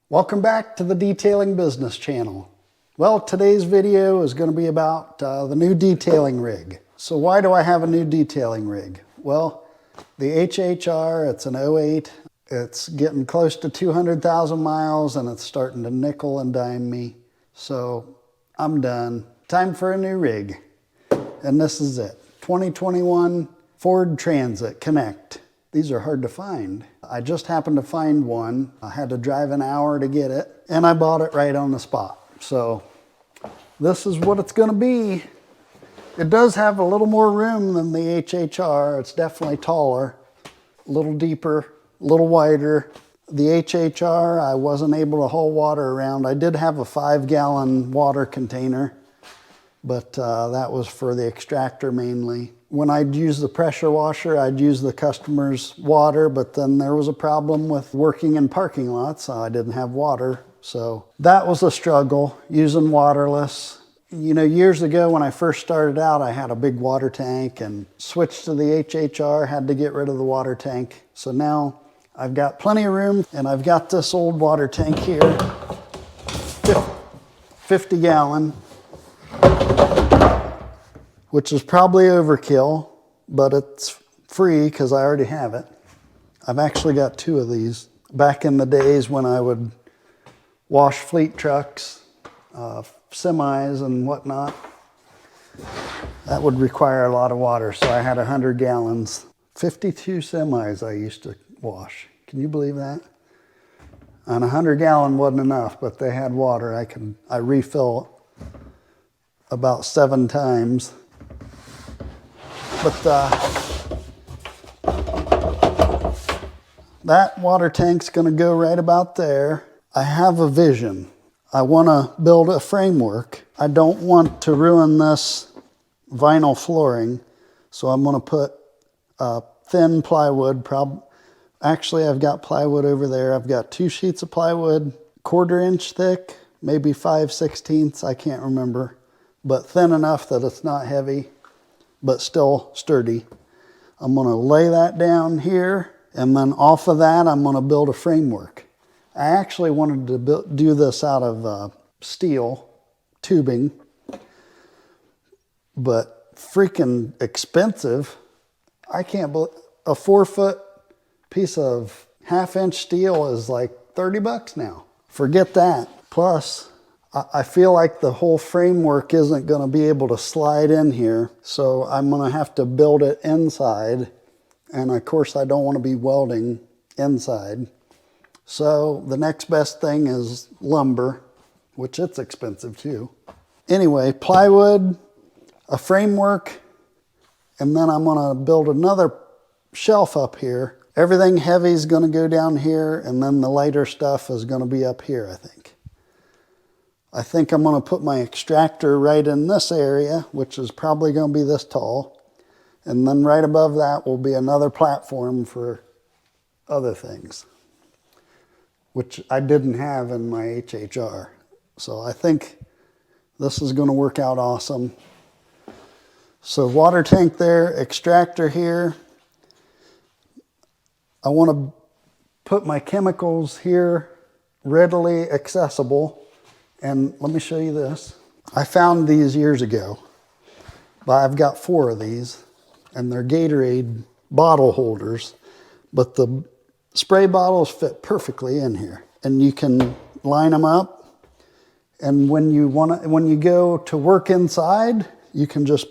Welcome back to the Detailing Business channel. Well, today's video is going to be about the new detailing rig. So why do I have a new detailing rig? Well, the HHR, it's an '08. It's getting close to 200,000 miles and it's starting to nickel and dime me. So I'm done. Time for a new rig. And this is it. 2021 Ford Transit Connect. These are hard to find. I just happened to find one. I had to drive an hour to get it, and I bought it right on the spot. So this is what it's gonna be. It does have a little more room than the HHR. It's definitely taller, a little deeper, a little wider. The HHR, I wasn't able to haul water around. I did have a 5-gallon water container, but that was for the extractor mainly. When I'd use the pressure washer, I'd use the customer's water, but then there was a problem with working in parking lots, so I didn't have water. So that was a struggle, using waterless. You know, years ago when I first started out, I had a big water tank and switched to the HHR, had to get rid of the water tank. So now I've got plenty of room, and I've got this old water tank here, 50 gallon. Which is probably overkill, but it's free because I already have it. I've actually got 2 of these. Back in the days when I would wash fleet trucks, semis and whatnot, that would require a lot of water. So I had 100 gallons. 52 semis I used to wash. Can you believe that? And 100 gallon wasn't enough, but they had water. I refill about 7 times. But that water tank's gonna go right about there. I have a vision. I wanna build a framework. I don't want to ruin this vinyl flooring, so I'm gonna put thin plywood. Actually, I've got plywood over there. I've got 2 sheets of plywood, 1/4 inch thick, maybe 5/16, I can't remember, but thin enough that it's not heavy, but still sturdy. I'm gonna lay that down here, and then off of that, I'm gonna build a framework. I actually wanted to do this out of steel tubing, but freaking expensive. I can't believe a 4-foot piece of 1/2 inch steel is like 30 bucks now. Forget that. Plus, I feel like the whole framework isn't going to be able to slide in here, so I'm going to have to build it inside, and of course I don't want to be welding inside. So the next best thing is lumber, which it's expensive too. Anyway, plywood, a framework, and then I'm going to build another shelf up here. Everything heavy is going to go down here, and then the lighter stuff is going to be up here, I think. I think I'm going to put my extractor right in this area, which is probably going to be this tall. And then right above that will be another platform for other things, which I didn't have in my HHR. So I think this is going to work out awesome. So water tank there, extractor here. I want to put my chemicals here readily accessible. And let me show you this. I found these years ago, but I've got 4 of these, and they're Gatorade bottle holders, but the spray bottles fit perfectly in here. And you can line them up, and when you go to work inside, you can just,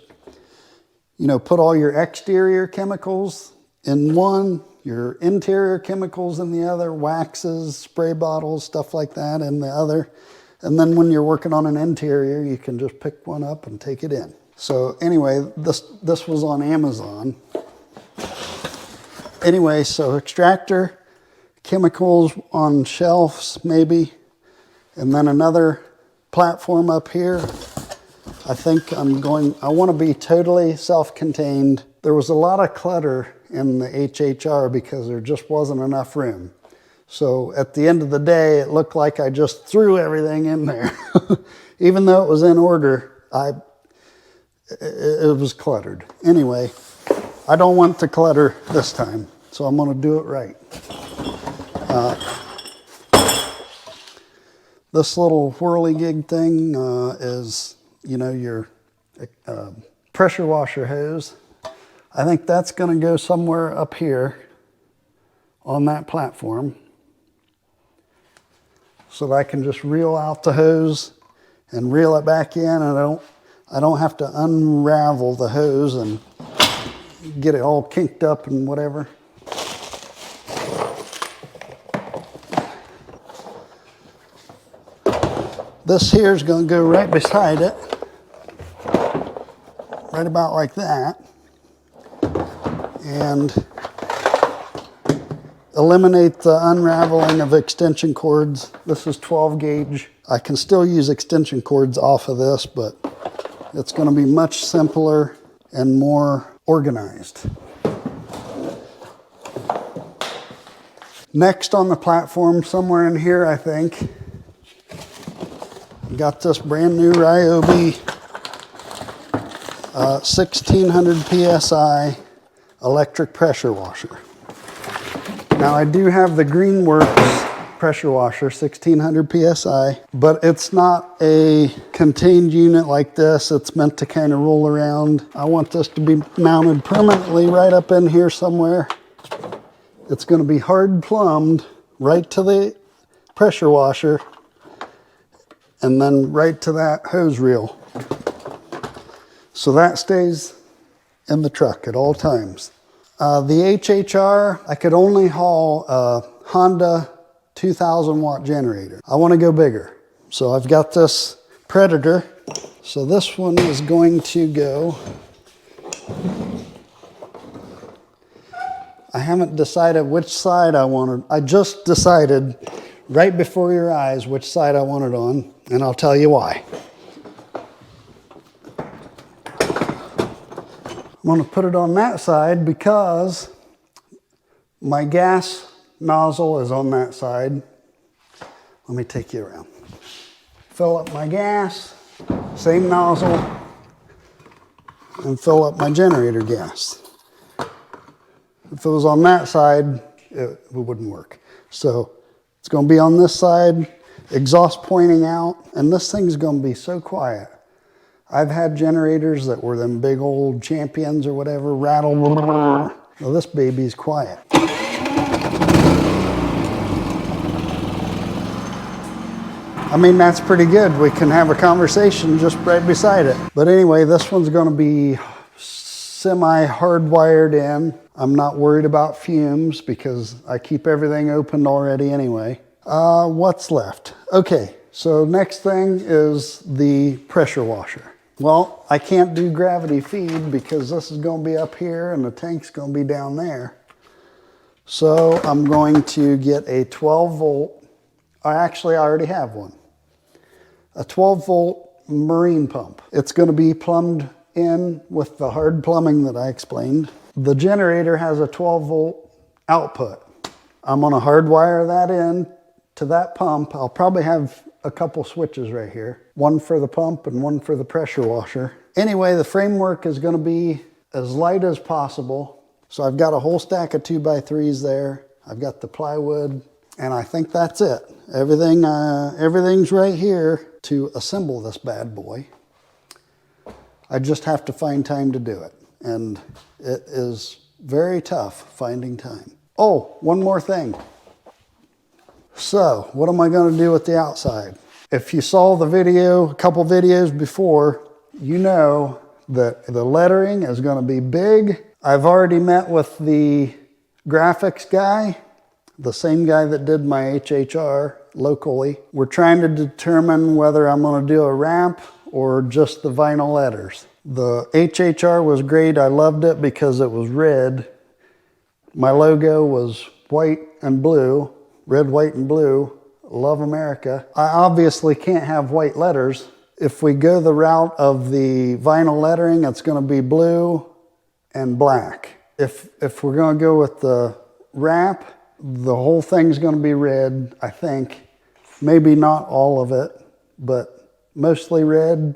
put all your exterior chemicals in one, your interior chemicals in the other, waxes, spray bottles, stuff like that in the other. And then when you're working on an interior, you can just pick one up and take it in. So anyway, this was on Amazon. Anyway, so extractor, chemicals on shelves maybe, and then another platform up here. I think I want to be totally self-contained. There was a lot of clutter in the HHR because there just wasn't enough room. So at the end of the day, it looked like I just threw everything in there. Even though it was in order, it was cluttered. Anyway, I don't want to clutter this time, so I'm going to do it right. This little whirligig thing is, you know, your pressure washer hose. I think that's going to go somewhere up here on that platform, so that I can just reel out the hose and reel it back in, and I don't have to unravel the hose and get it all kinked up and whatever. This here is going to go right beside it, right about like that, and eliminate the unraveling of extension cords. This is 12 gauge. I can still use extension cords off of this, but it's going to be much simpler and more organized. Next on the platform, somewhere in here, I think, got this brand new Ryobi 1600 PSI electric pressure washer. Now I do have the Greenworks pressure washer, 1600 PSI, but it's not a contained unit like this. It's meant to kind of roll around. I want this to be mounted permanently right up in here somewhere. It's going to be hard plumbed right to the pressure washer and then right to that hose reel. So that stays in the truck at all times. The HHR, I could only haul a Honda 2000 watt generator. I want to go bigger. So I've got this Predator. So this one is going to go, I haven't decided which side I wanted. I just decided right before your eyes which side I want it on, and I'll tell you why. I'm going to put it on that side because my gas nozzle is on that side. Let me take you around. Fill up my gas, same nozzle, and fill up my generator gas. If it was on that side, it wouldn't work. So it's going to be on this side, exhaust pointing out, and this thing's going to be so quiet. I've had generators that were them big old Champions or whatever, rattle. Well, this baby's quiet. I mean, that's pretty good. We can have a conversation just right beside it. But anyway, this one's going to be semi-hardwired in. I'm not worried about fumes because I keep everything opened already anyway. What's left? Okay, so next thing is the pressure washer. Well, I can't do gravity feed because this is going to be up here and the tank's going to be down there. So I'm going to get a 12 volt, actually I already have one, a 12 volt marine pump. It's going to be plumbed in with the hard plumbing that I explained. The generator has a 12 volt output. I'm going to hardwire that in to that pump. I'll probably have a couple switches right here, one for the pump and one for the pressure washer. Anyway, the framework is going to be as light as possible. So I've got a whole stack of 2x3s there. I've got the plywood, and I think that's it. Everything's right here to assemble this bad boy. I just have to find time to do it, and it is very tough finding time. Oh, one more thing. So, what am I going to do with the outside? If you saw the video, a couple videos before, you know that the lettering is going to be big. I've already met with the graphics guy, the same guy that did my HHR locally. We're trying to determine whether I'm going to do a wrap or just the vinyl letters. The HHR was great. I loved it because it was red. My logo was white and blue. Red, white, and blue. Love America. I obviously can't have white letters. If we go the route of the vinyl lettering, it's going to be blue and black. If we're going to go with the wrap, the whole thing's going to be red, I think. Maybe not all of it, but mostly red,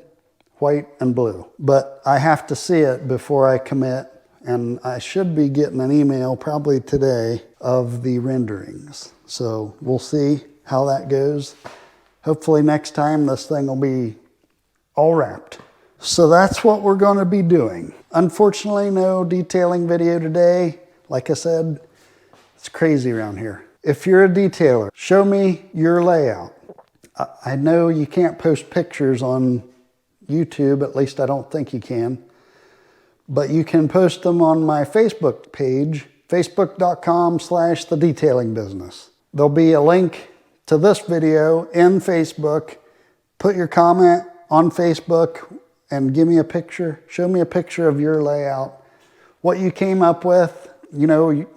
white, and blue. But I have to see it before I commit, and I should be getting an email probably today of the renderings. So we'll see how that goes. Hopefully next time this thing will be all wrapped. So that's what we're going to be doing. Unfortunately, no detailing video today. Like I said, it's crazy around here. If you're a detailer, show me your layout. I know you can't post pictures on YouTube, at least I don't think you can. But you can post them on my Facebook page, facebook.com/thedetailingbusiness. There'll be a link to this video in Facebook. Put your comment on Facebook and give me a picture. Show me a picture of your layout. What you came up with. You know, you're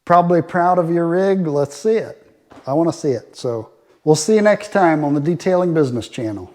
probably proud of your rig. Let's see it. I want to see it. So we'll see you next time on the Detailing Business channel.